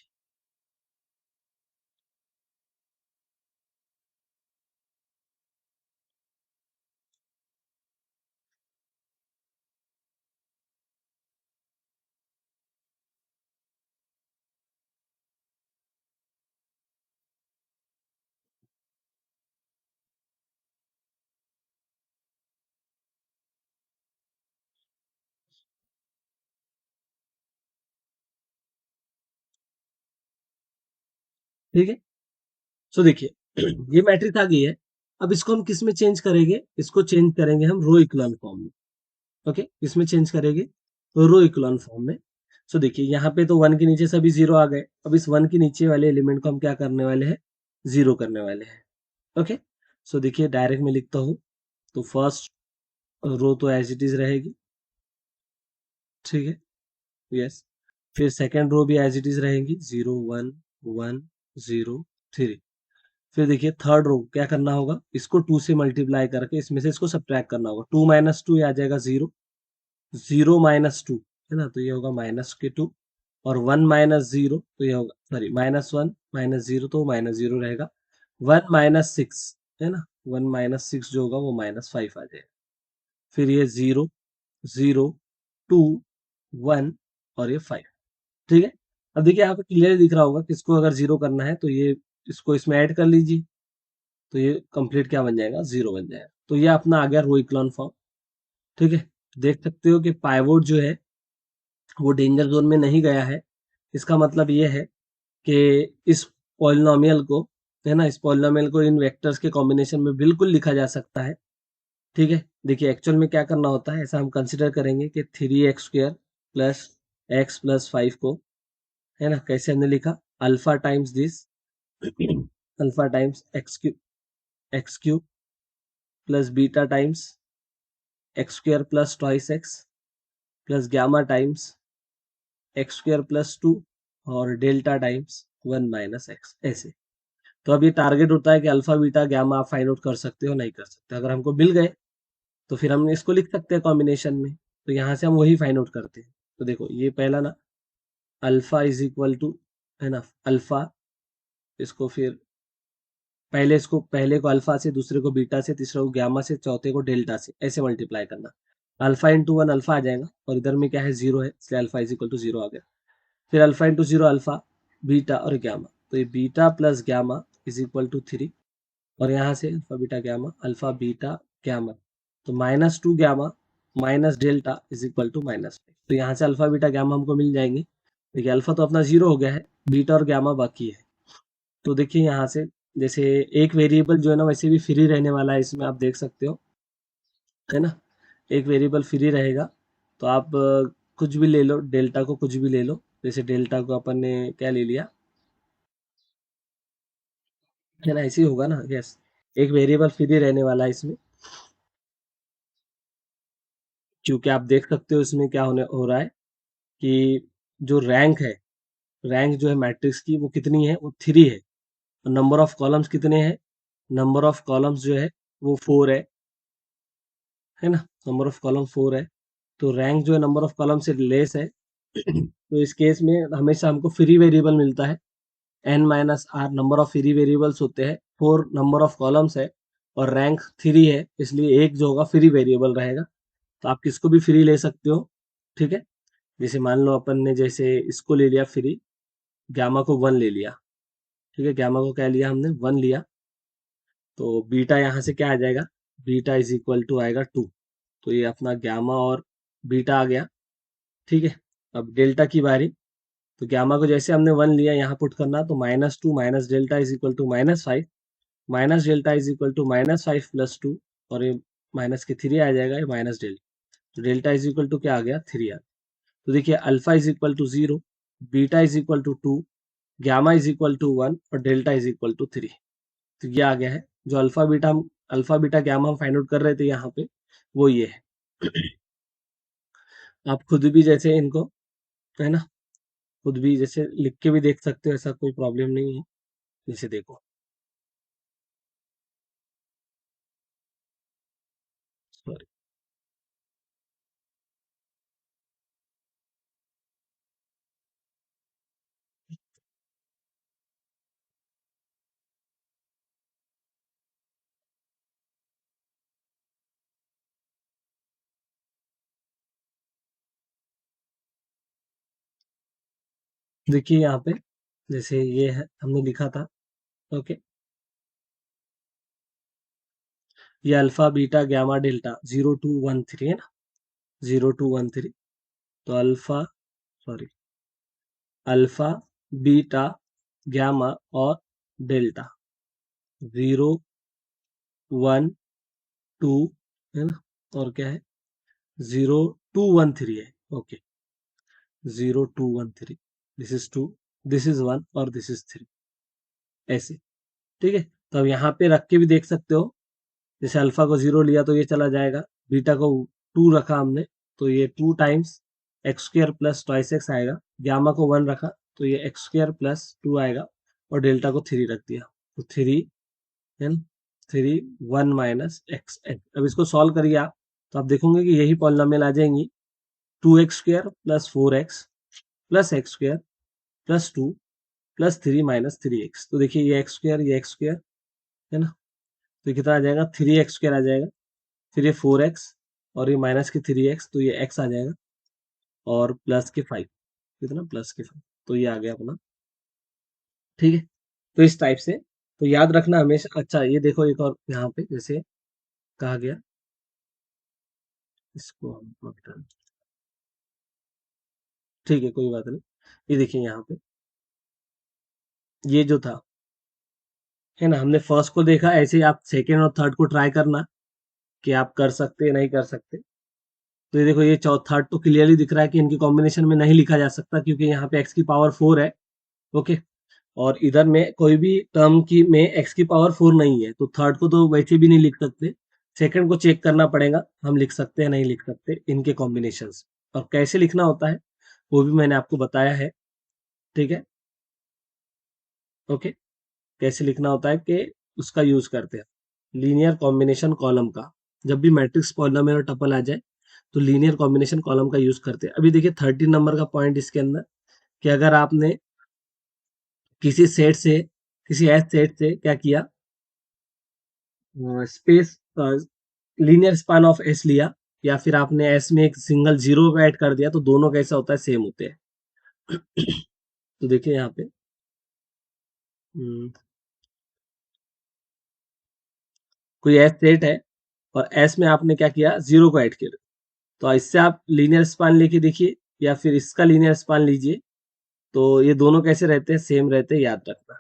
ठीक है। सो देखिए ये मैट्रिक्स आ गई है, अब इसको हम किस में चेंज करेंगे? इसको चेंज करेंगे हम रो इक्लोन फॉर्म में, ओके, इसमें चेंज करेंगे तो रो इक्लोन फॉर्म में। सो देखिए यहाँ पे तो 1 के नीचे सभी 0 आ गए, अब इस 1 के नीचे वाले एलिमेंट को हम क्या करने वाले हैं 0 करने वाले हैं, ओके। सो देखिए डायरेक्ट में लिखता हूँ, तो फर्स्ट रो तो एज इट इज रहेगी, ठीक है, यस। फिर सेकेंड रो भी एज इट इज रहेगी 0 1 1 0 3। फिर देखिए थर्ड रो क्या करना होगा, इसको 2 से मल्टीप्लाई करके इसमें से इसको सब्ट्रैक्ट करना होगा, 2 - 2 आ जाएगा 0, 0 - 2 है ना, तो ये होगा -2, और 1 - 0 तो ये होगा, सॉरी -1 -0 तो -0 रहेगा, 1 - 6 है ना, 1 - 6 जो होगा वो -5 आ जाएगा, फिर ये 0 0 2 1 और ये 5, ठीक है। अब देखिए यहाँ पे क्लियर दिख रहा होगा कि इसको अगर 0 करना है तो ये इसको इसमें ऐड कर लीजिए, तो ये कंप्लीट क्या बन जाएगा 0 बन जाएगा, तो ये अपना आ गया रो इक्लोन फॉर्म, ठीक है। देख सकते हो कि पाइवोट जो है वो डेंजर जोन में नहीं गया है, इसका मतलब ये है कि इस पॉलिनोमियल को, है ना, इस पॉलिनोमियल को इन वेक्टर्स के कॉम्बिनेशन में बिल्कुल लिखा जा सकता है, ठीक है। देखिए एक्चुअल में क्या करना होता है, ऐसा हम कंसिडर करेंगे कि 3x² प्लस x प्लस 5 को, है ना, कैसे हमने लिखा, alpha times this, alpha times x cube plus beta times x² plus twice x plus gamma times x² plus 2 और डेल्टा टाइम्स 1 माइनस एक्स, ऐसे। तो अब ये टारगेट होता है कि अल्फा बीटा गामा आप फाइंड आउट कर सकते हो नहीं कर सकते, अगर हमको मिल गए तो फिर हम इसको लिख सकते हैं कॉम्बिनेशन में, तो यहाँ से हम वही फाइंड आउट करते हैं। तो देखो ये पहला ना, अल्फा इज इक्वल टू, है ना, अल्फा, इसको फिर पहले को अल्फा से, दूसरे को बीटा से, तीसरे को गामा से, चौथे को डेल्टा से, ऐसे मल्टीप्लाई करना। अल्फा इंटू 1 अल्फा आ जाएगा, और इधर में क्या है 0 है, इसलिए अल्फा इज इक्वल टू 0 आ गया। फिर अल्फा इंटू 0 अल्फा, बीटा और गामा, तो ये beta plus gamma is equal to 3, और यहाँ से अल्फा बीटा गैमा, तो -2 gamma minus delta is equal to -5। तो यहाँ से अल्फा बीटा गैमा हमको मिल जाएंगे। देखिए अल्फा तो अपना 0 हो गया है, बीटा और गैमा बाकी है। तो देखिए यहाँ से जैसे एक वेरिएबल जो है ना वैसे भी फ्री रहने वाला है, इसमें आप देख सकते हो, है ना। एक वेरिएबल फ्री रहेगा, तो आप कुछ भी ले लो, डेल्टा को कुछ भी ले लो। जैसे डेल्टा को अपन ने क्या ले लिया, है ना, ऐसे ही होगा ना, यस। एक वेरिएबल फ्री रहने वाला है इसमें, क्योंकि आप देख सकते हो इसमें क्या होने हो रहा है कि जो रैंक है, रैंक जो है मैट्रिक्स की वो कितनी है, वो 3 है। नंबर ऑफ कॉलम्स कितने हैं, नंबर ऑफ कॉलम्स जो है वो 4 है ना, नंबर ऑफ कॉलम 4 है। तो रैंक जो है नंबर ऑफ कॉलम से लेस है। तो इस केस में हमेशा हमको फ्री वेरिएबल मिलता है, n minus r number of free variables होते हैं, 4 नंबर ऑफ कॉलम्स है, और रैंक 3 है, इसलिए एक जो होगा फ्री वेरिएबल रहेगा। तो आप किसको भी फ्री ले सकते हो, ठीक है। जैसे मान लो अपन ने जैसे इसको ले लिया फ्री, गामा को 1 ले लिया, ठीक है, गामा को क्या लिया हमने, 1 लिया। तो बीटा यहाँ से क्या आ जाएगा, बीटा इज इक्वल टू आएगा 2। तो ये अपना गामा और बीटा आ गया, ठीक है। अब डेल्टा की बारी, तो गामा को जैसे हमने 1 लिया, यहाँ पुट करना, तो -2 minus delta is equal to -5, minus delta is equal to -5 plus 2, और ये माइनस के 3 आ जाएगा, ये माइनस डेल्टा। तो डेल्टा इज इक्वल टू क्या आ गया, 3 आ गया। तो देखिए alpha is equal to 0, beta is equal to 2, gamma is equal to 1 और डेल्टा इज इक्वल टू 3। तो ये आ गया है, जो अल्फा बीटा गामा हम फाइंड आउट कर रहे थे यहाँ पे, वो ये है। आप खुद भी जैसे इनको, है ना, खुद भी जैसे लिख के भी देख सकते हो, ऐसा कोई प्रॉब्लम नहीं है। जैसे देखो, सॉरी, देखिए यहाँ पे जैसे ये है, हमने लिखा था, ओके, ये अल्फा बीटा गामा डेल्टा 0213 है ना, 0213। तो सॉरी अल्फा बीटा गामा और डेल्टा 0 1 2, है ना, और क्या है, 0213 है, okay, 0213, this is 2, this is 1 और दिस इज 3, ऐसे, ठीक है। तो अब यहाँ पे रख के भी देख सकते हो, जैसे अल्फा को 0 लिया तो ये चला जाएगा, बीटा को 2 रखा हमने, तो ये 2 times x square plus twice x आएगा, गामा को 1 रखा तो ये एक्स स्क्र प्लस 2 आएगा, और डेल्टा को 3 रख दिया, तो 3 एन 3 1 माइनस एक्स एक्स। अब इसको सॉल्व करिए आप, तो आप देखोगे कि यही पॉलिनोमियल आ जाएंगी, 2x² plus 4x plus x square plus 2 plus 3 minus 3x। तो देखिए ये एक्स स्क्र, है ना, तो कितना आ जाएगा, 3x² आ जाएगा, फिर ये 4x, और ये माइनस के 3x, तो ये x आ जाएगा, और प्लस के 5, कितना, प्लस के 5, तो ये आ गया अपना, ठीक है। तो इस टाइप से, तो याद रखना हमेशा। अच्छा ये देखो, एक और यहाँ पे जैसे कहा गया, इसको हम ठीक है, कोई बात नहीं। ये देखिए यहाँ पे, ये जो था, है ना, हमने फर्स्ट को देखा, ऐसे ही आप सेकेंड और थर्ड को ट्राई करना कि आप कर सकते हैं नहीं कर सकते। तो ये देखो, ये थर्ड तो क्लियरली दिख रहा है कि इनके कॉम्बिनेशन में नहीं लिखा जा सकता, क्योंकि यहाँ पे x की पावर 4 है, ओके, और इधर में कोई भी टर्म की में x की पावर 4 नहीं है, तो थर्ड को तो वैसे भी नहीं लिख सकते। सेकंड को चेक करना पड़ेगा, हम लिख सकते हैं नहीं लिख सकते इनके कॉम्बिनेशंस। और कैसे लिखना होता है वो भी मैंने आपको बताया है, ठीक है, ओके। कैसे लिखना होता है कि उसका यूज करते हैं, लीनियर कॉम्बिनेशन कॉलम का। जब भी मैट्रिक्स पॉलिनोमियल और टपल आ जाए तो लीनियर कॉम्बिनेशन कॉलम का यूज करते हैं। अभी देखिए 13 नंबर का पॉइंट इसके अंदर, कि अगर आपने किसी सेट से, किसी एस सेट से क्या किया, space linear span of S लिया, या फिर आपने एस में एक सिंगल जीरो ऐड कर दिया, तो दोनों कैसा होता है, सेम होते हैं। तो देखिए यहाँ पे, हम्म, कोई एस सेट है और एस में आपने क्या किया, 0 को ऐड किया, तो इससे आप लीनियर स्पान लेके देखिए या फिर इसका लीनियर स्पान लीजिए, तो ये दोनों कैसे रहते हैं, सेम रहते हैं, याद रखना।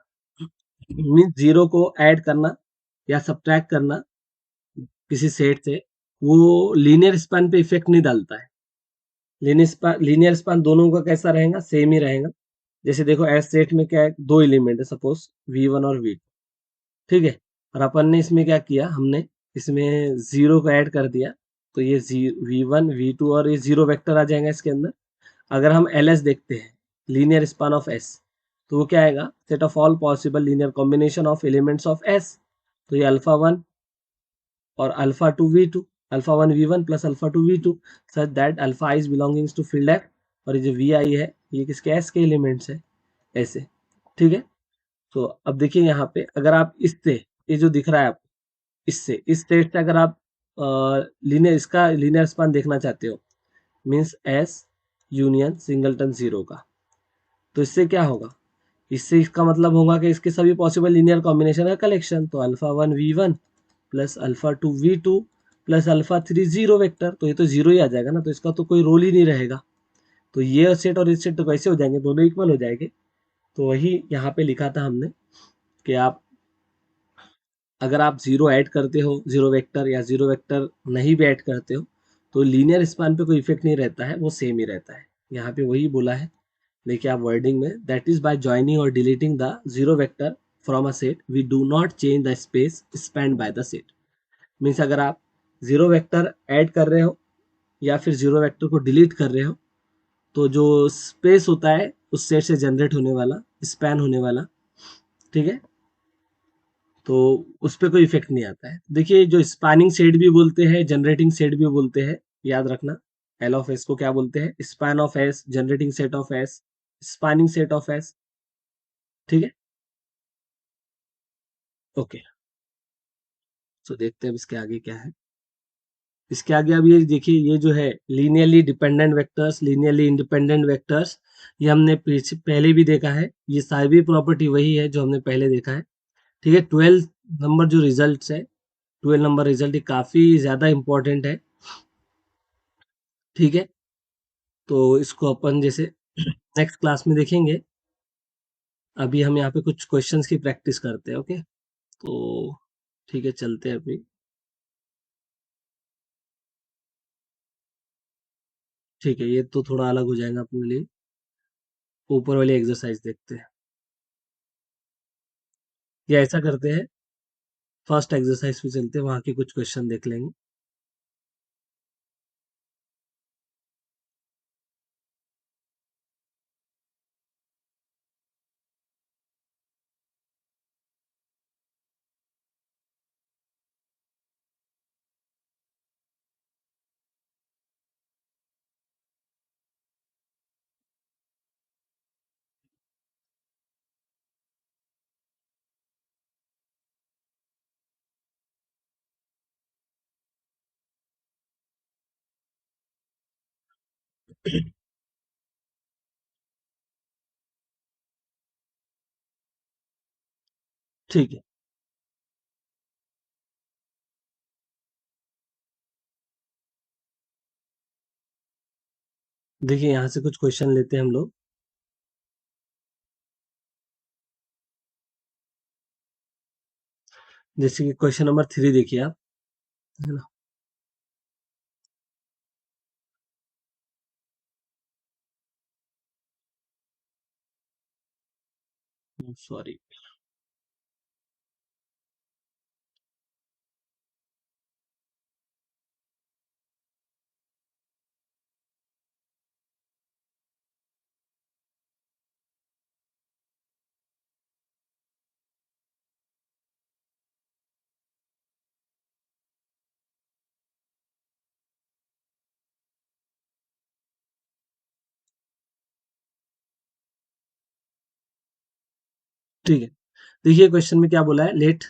मीन्स 0 को ऐड करना या सब्ट्रैक्ट करना किसी सेट से, वो लीनियर स्पान पे इफेक्ट नहीं डालता है। लीनियर स्पान दोनों का कैसा रहेगा, सेम ही रहेगा। जैसे देखो एस सेट में क्या है, 2 एलिमेंट है सपोज V1 और V2, ठीक है, और अपन ने इसमें क्या किया, हमने इसमें 0 को ऐड कर दिया, तो ये V1 V2 और ये 0 वेक्टर आ जाएगा इसके अंदर। अगर हम LS देखते हैं, लीनियर स्पान ऑफ S, तो वो क्या आएगा, set of all possible linear combination of elements of S, तो ये अल्फा 1 और alpha 2 V2, alpha 1 V1 plus alpha 2 V2, such that alpha i is belongings to field F, और ये जो Vi है ये किसके S के एलिमेंट्स है, ऐसे, ठीक है। तो अब देखिए यहाँ पे अगर आप इससे, ये जो दिख रहा है आपको, इससे इस सेट से अगर आप लीनियर, इसका लीनियर स्पान देखना चाहते हो, मीन्स S यूनियन सिंगलटन 0 का, तो इससे क्या होगा, इससे इसका मतलब होगा कि इसके सभी पॉसिबल लीनियर कॉम्बिनेशन का कलेक्शन, तो alpha 1 V1 plus alpha 2 V2 plus alpha 3 0 vector, तो ये तो 0 ही आ जाएगा ना, तो इसका तो कोई रोल ही नहीं रहेगा। तो ये सेट और इस सेट तो कैसे हो जाएंगे, दोनों इक्वल हो जाएंगे। तो वही यहाँ पे लिखा था हमने कि आप अगर आप 0 ऐड करते हो, 0 वेक्टर या 0 वेक्टर नहीं भी ऐड करते हो, तो लीनियर स्पान पे कोई इफेक्ट नहीं रहता है, वो सेम ही रहता है। यहाँ पे वही बोला है, देखिए आप वर्डिंग में, दैट इज बाय जॉइनिंग और deleting the 0 vector from a set we do not change the space spanned by the set. Means अगर आप 0 वेक्टर ऐड कर रहे हो या फिर 0 वेक्टर को डिलीट कर रहे हो, तो जो स्पेस होता है उस सेट से जनरेट होने वाला, स्पैन होने वाला, ठीक है, तो उस पे कोई इफेक्ट नहीं आता है। देखिए जो स्पैनिंग सेट भी बोलते हैं, जनरेटिंग सेट भी बोलते हैं, याद रखना। एल ऑफ एस को क्या बोलते हैं, span of S, generating set of S, spanning set of S, ठीक है, ओके। तो देखते हैं अब इसके आगे क्या है। इसके आगे अब ये देखिए, ये जो है linearly dependent vectors, linearly independent vectors, ये हमने पहले भी देखा है, ये सारी प्रॉपर्टी वही है जो हमने पहले देखा है, ठीक है। 12 नंबर जो रिजल्ट है, 12 नंबर रिजल्ट, ये काफी ज्यादा इंपॉर्टेंट है, ठीक है। तो इसको अपन जैसे नेक्स्ट क्लास में देखेंगे, अभी हम यहाँ पे कुछ क्वेश्चंस की प्रैक्टिस करते हैं, ओके। तो ठीक है, चलते हैं अभी, ठीक है, ये तो थोड़ा अलग हो जाएगा अपने लिए, ऊपर वाली एक्सरसाइज देखते हैं, या ऐसा करते हैं, फर्स्ट एक्सरसाइज पे चलते हैं, वहाँ के कुछ क्वेश्चन देख लेंगे। ठीक है, देखिए यहाँ से कुछ क्वेश्चन लेते हैं हम लोग। जैसे कि क्वेश्चन नंबर 3 देखिए आप, है ना, सॉरी, ठीक है। देखिए क्वेश्चन में क्या बोला है, let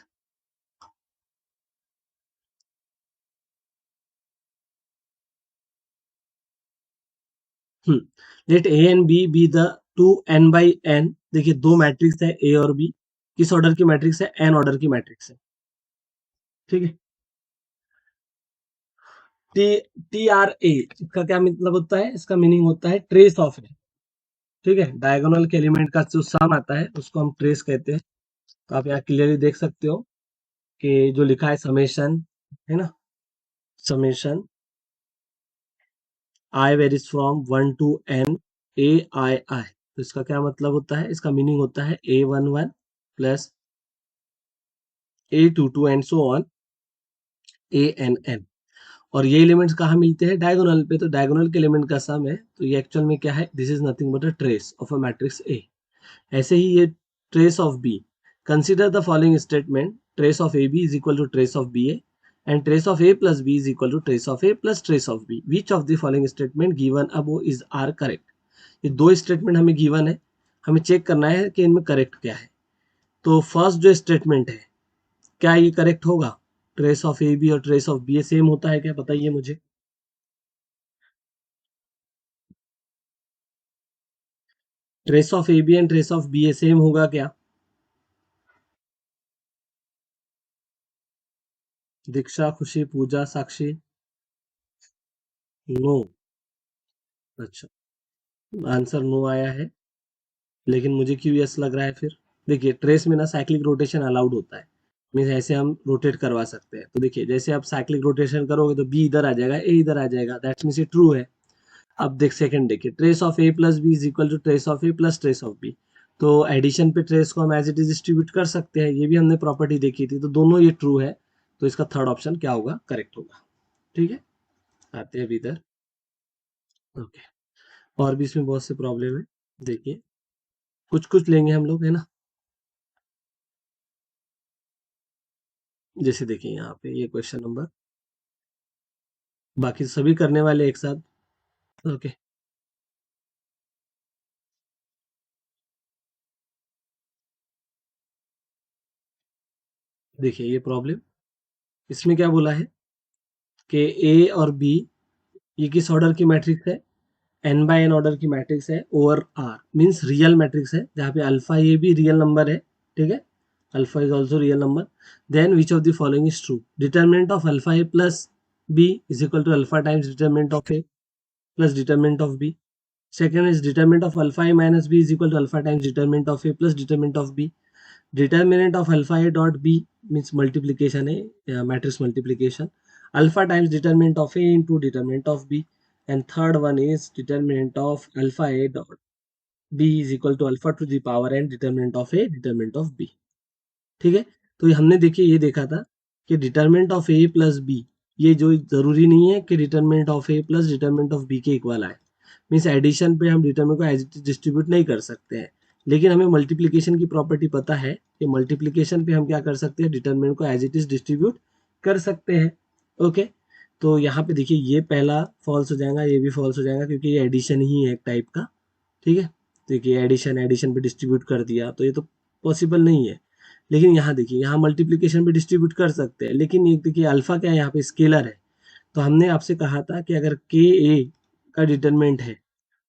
let A and B the two n by n, देखिए दो मैट्रिक्स है ए और बी, किस ऑर्डर की मैट्रिक्स है, एन ऑर्डर की मैट्रिक्स है, ठीक है। टी टी आर ए, इसका क्या मतलब होता है? इसका मीनिंग होता है ट्रेस ऑफ है। ठीक है, डायगोनल के एलिमेंट का जो सम आता है उसको हम ट्रेस कहते हैं। तो आप यहाँ क्लियरली देख सकते हो कि जो लिखा है समेशन, है ना, summation I varies from 1 to n ए आई आई। तो इसका क्या मतलब होता है? इसका मीनिंग होता है A11 plus A22 and so on ANN। और ये एलिमेंट्स कहाँ मिलते हैं? डायगोनल पे। तो डायगोनल के एलिमेंट का सम है, तो ये एक्चुअल में क्या है? This is nothing but a trace of a matrix A. ऐसे ही ये trace of B, consider the following statement, trace of A B is equal to trace of B A and trace of A plus B is equal to trace of A plus trace of B, which of the following statement given above is are correct. ये दो statement हमें given है, हमें check करना है कि इनमें correct क्या है। तो फर्स्ट जो स्टेटमेंट है, क्या ये करेक्ट होगा? ट्रेस ऑफ ए बी और trace of B A same होता है क्या? बताइए मुझे। Trace of A B and trace of B A same होगा क्या? दीक्षा, खुशी, पूजा, साक्षी। नो। अच्छा, आंसर नो आया है, लेकिन मुझे क्यों यस लग रहा है फिर? देखिए, ट्रेस में ना साइक्लिक रोटेशन अलाउड होता है, मीन्स ऐसे हम रोटेट करवा सकते हैं। तो देखिए, जैसे आप साइक्लिक रोटेशन करोगे तो बी इधर आ जाएगा, ए इधर आ जाएगा, दैट्स मीन्स ये ट्रू है। अब देख सेकंड, देखिए, trace of A plus B is equal to trace of A plus trace of B. तो एडिशन पे ट्रेस को हम एज इट इज डिस्ट्रीब्यूट कर सकते हैं, ये भी हमने प्रॉपर्टी देखी थी, तो दोनों ये ट्रू है। तो इसका थर्ड ऑप्शन क्या होगा? करेक्ट होगा। ठीक है, आते हैं अभी इधर। ओके, और भी इसमें बहुत से प्रॉब्लम है, देखिए, कुछ कुछ लेंगे हम लोग, है ना। जैसे देखिए यहाँ पे ये क्वेश्चन नंबर, बाकी सभी करने वाले एक साथ। ओके, देखिए ये प्रॉब्लम, इसमें क्या बोला है कि ए और बी ये किस ऑर्डर की मैट्रिक्स है? एन बाय एन ऑर्डर की मैट्रिक्स है over R, means real matrix है, जहाँ पे अल्फा ये भी रियल नंबर है। ठीक है, alpha is also real number. Then which of the following is true? Determinant of alpha A plus B is equal to alpha times determinant of A plus determinant of B. Second is determinant of alpha a minus b is equal to alpha times determinant of a plus determinant of b. Determinant of alpha a dot b means multiplication है, matrix multiplication. Alpha times determinant of a into determinant of b. And third one is determinant of alpha a dot b is equal to alpha to the power n determinant of a determinant of b. ठीक है, तो ये हमने देखिए ये देखा था कि determinant of A plus B, ये जो जरूरी नहीं है कि determinant of A plus determinant of B के इक्वल आए, मीन्स एडिशन पे हम डिटरमिनेंट को एज इट इज डिस्ट्रीब्यूट नहीं कर सकते हैं। लेकिन हमें मल्टीप्लीकेशन की प्रॉपर्टी पता है कि मल्टीप्लीकेशन पे हम क्या कर सकते हैं? डिटरमिनेंट को एज इट इज डिस्ट्रीब्यूट कर सकते हैं। ओके, तो यहाँ पे देखिए ये पहला फॉल्स हो जाएगा, ये भी फॉल्स हो जाएगा, क्योंकि ये एडिशन ही है एक टाइप का। ठीक है, देखिए एडिशन एडिशन पे डिस्ट्रीब्यूट कर दिया तो ये तो पॉसिबल नहीं है। लेकिन यहाँ देखिए, यहाँ मल्टीप्लीकेशन पे डिस्ट्रीब्यूट कर सकते हैं, लेकिन ये देखिए अल्फा क्या है? यहाँ पे स्केलर है। तो हमने आपसे कहा था कि अगर के ए का डिटरमिनेंट है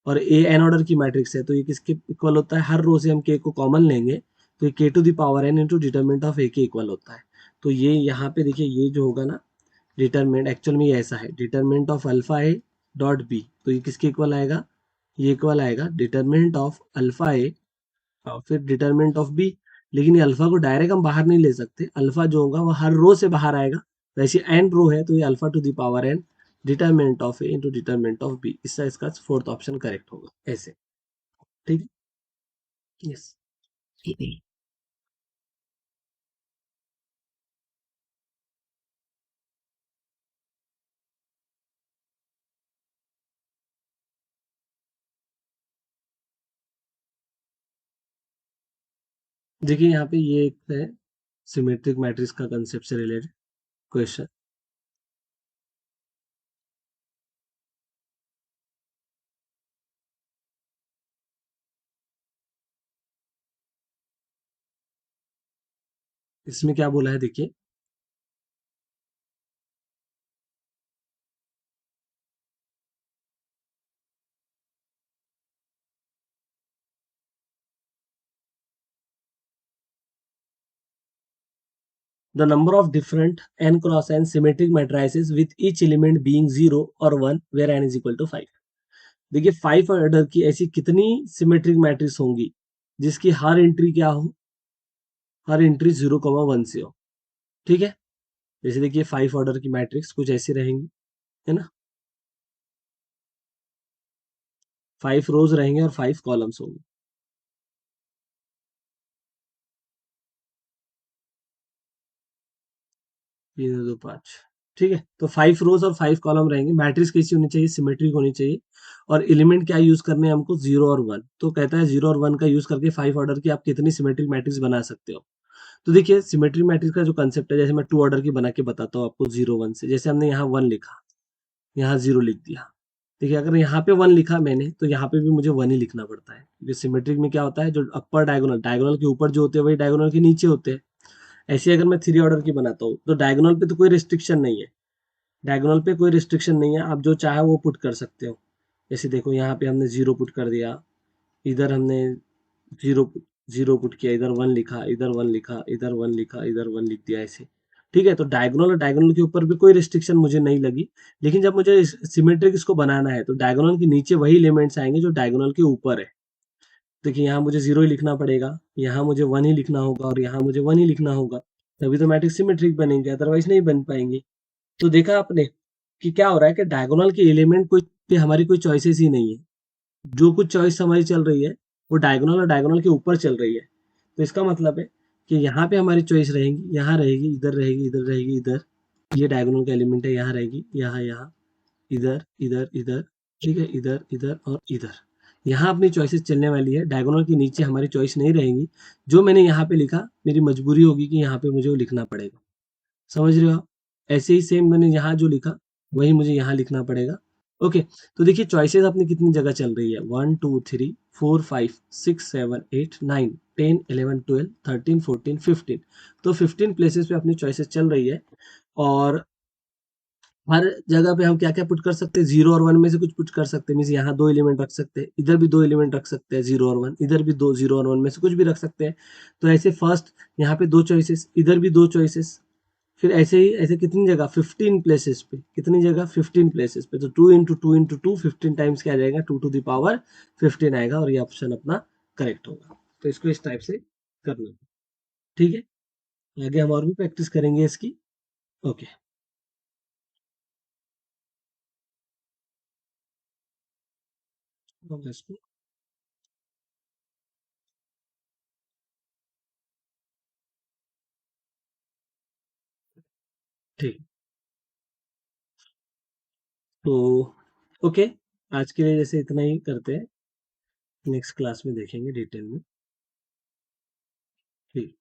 और ए एन ऑर्डर की मैट्रिक्स है, तो ये किसके इक्वल होता है? हर रो से हम के को कॉमन लेंगे, तो ये K to the power N into determinant of A K equal होता है। तो ये यहाँ पे देखिए ये जो होगा ना, डिटरमिनेंट एक्चुअल में ये ऐसा है, determinant of alpha A dot B, तो ये किसके इक्वल आएगा? ये इक्वल आएगा डिटरमिनेंट ऑफ अल्फा ए और फिर डिटरमिनेंट ऑफ बी। लेकिन ये अल्फा को डायरेक्ट हम बाहर नहीं ले सकते, अल्फा जो होगा वो हर रो से बाहर आएगा। वैसे एन रो है तो ये alpha to the power N determinant of A into determinant of B, इसका इसका फोर्थ ऑप्शन करेक्ट होगा ऐसे। ठीक है, यस। देखिए यहाँ पे ये एक है सिमेट्रिक मैट्रिक्स का कंसेप्ट से रिलेटेड क्वेश्चन। इसमें क्या बोला है देखिए, the number of different n cross n symmetric matrices with each element being 0 और 1 where n is equal to 5। देखिए 5 ऑर्डर की ऐसी कितनी सिमेट्रिक मैट्रिक्स होंगी जिसकी हर एंट्री क्या हो, हर एंट्री 0,1 से हो। ठीक है, जैसे देखिए 5 ऑर्डर की मैट्रिक्स कुछ ऐसी रहेंगी, है ना, 5 रोज रहेंगे और 5 कॉलम्स होंगे। 3 2 5। ठीक है, तो 5 रोज और 5 कॉलम रहेंगे। मैट्रिक्स कैसी होनी चाहिए, सिमेट्रिक होनी चाहिए। और एलिमेंट क्या यूज करने हैं हमको, 0 और 1। तो कहता है 0 और 1 का यूज करके 5 ऑर्डर की आप कितनी सिमेट्रिक मैट्रिक्स बना सकते हो। तो देखिए सिमेट्रिक मैट्रिक्स का जो कंसेप्ट है, जैसे मैं 2 ऑर्डर की बना के बताता हूँ आपको 0 1 से। जैसे हमने यहाँ 1 लिखा, यहाँ 0 लिख दिया। देखिए अगर यहाँ पे 1 लिखा मैंने तो यहाँ पे भी मुझे 1 ही लिखना पड़ता है, क्योंकि सिमेट्रिक में क्या होता है, जो अपर डायगोनल, डायगोनल के ऊपर जो होते हैं वही डायगोनल के नीचे होते हैं। ऐसे ही अगर मैं 3 ऑर्डर की बनाता हूँ तो डायगोनल पे तो कोई रिस्ट्रिक्शन नहीं है, डायगोनल पे कोई रिस्ट्रिक्शन नहीं है, आप जो चाहे वो पुट कर सकते हो। जैसे देखो यहाँ पे हमने 0 पुट कर दिया, इधर हमने 0 0 पुट किया, इधर 1 लिखा, इधर 1 लिखा, इधर 1 लिखा, इधर 1 लिख दिया, ऐसे। ठीक है, तो डायगोनल और डायगोनल के ऊपर भी कोई रिस्ट्रिक्शन मुझे नहीं लगी। लेकिन जब मुझे सिमेट्रिक इसको बनाना है तो डायगोनल के नीचे वही एलिमेंट्स आएंगे जो डायगोनल के ऊपर है। देखिए यहाँ मुझे 0 ही लिखना पड़ेगा, यहाँ मुझे 1 ही लिखना होगा और यहाँ मुझे 1 ही लिखना होगा, तभी तो मैट्रिक्स सिमेट्रिक बनेंगे, अदरवाइज नहीं बन पाएंगे। तो देखा आपने कि क्या हो रहा है कि डायगोनल के एलिमेंट कोई पे हमारी कोई चॉइसेस ही नहीं है। जो कुछ चॉइस हमारी चल रही है वो डायगोनल और डायगोनल के ऊपर चल रही है। तो इसका मतलब है कि यहाँ पे हमारी चॉइस रहेगी, यहाँ रहेगी, इधर रहेगी, इधर रहेगी, इधर। ये डायगोनल का एलिमेंट है, यहाँ रहेगी, यहाँ, यहाँ, इधर, इधर, इधर। ठीक है, इधर, इधर और इधर। यहाँ अपनी चॉइसेस चलने वाली है, डायगोनल के नीचे हमारी चॉइस नहीं रहेंगी। जो मैंने यहाँ पे लिखा मेरी मजबूरी होगी कि यहाँ पे मुझे वो लिखना पड़ेगा। समझ रहे हो आप? ऐसे ही सेम मैंने यहाँ जो लिखा वही मुझे यहाँ लिखना पड़ेगा। ओके, तो देखिए चॉइसेस अपनी कितनी जगह चल रही है, 1 2 3 4 5 6 7 8 9 10 11 12 13 14 15। तो 15 प्लेसेस पे अपनी चॉइसेस चल रही है। और हर जगह पे हम क्या क्या पुट कर सकते हैं, 0 और 1 में से कुछ पुट कर सकते हैं। मीन यहाँ 2 एलिमेंट रख सकते हैं, इधर भी 2 एलिमेंट रख सकते हैं, 0 और 1, इधर भी 2, 0 और 1 में से कुछ भी रख सकते हैं। तो ऐसे फर्स्ट यहाँ पे 2 चॉइसेस, इधर भी 2 चॉइसेस। फिर ऐसे ही ऐसे कितनी जगह, 15 प्लेसेस पे, कितनी जगह, 15 प्लेसेस पे। तो 2 इंटू 15 टाइम्स क्या आ जाएगा, 2 टू द पावर 15 आएगा और ये ऑप्शन अपना करेक्ट होगा। तो इसको इस टाइप से करना है। ठीक है, आगे हम और भी प्रैक्टिस करेंगे इसकी। ओके। अब इसको ठीक। तो ओके, आज के लिए जैसे इतना ही करते हैं, नेक्स्ट क्लास में देखेंगे डिटेल में। ठीक।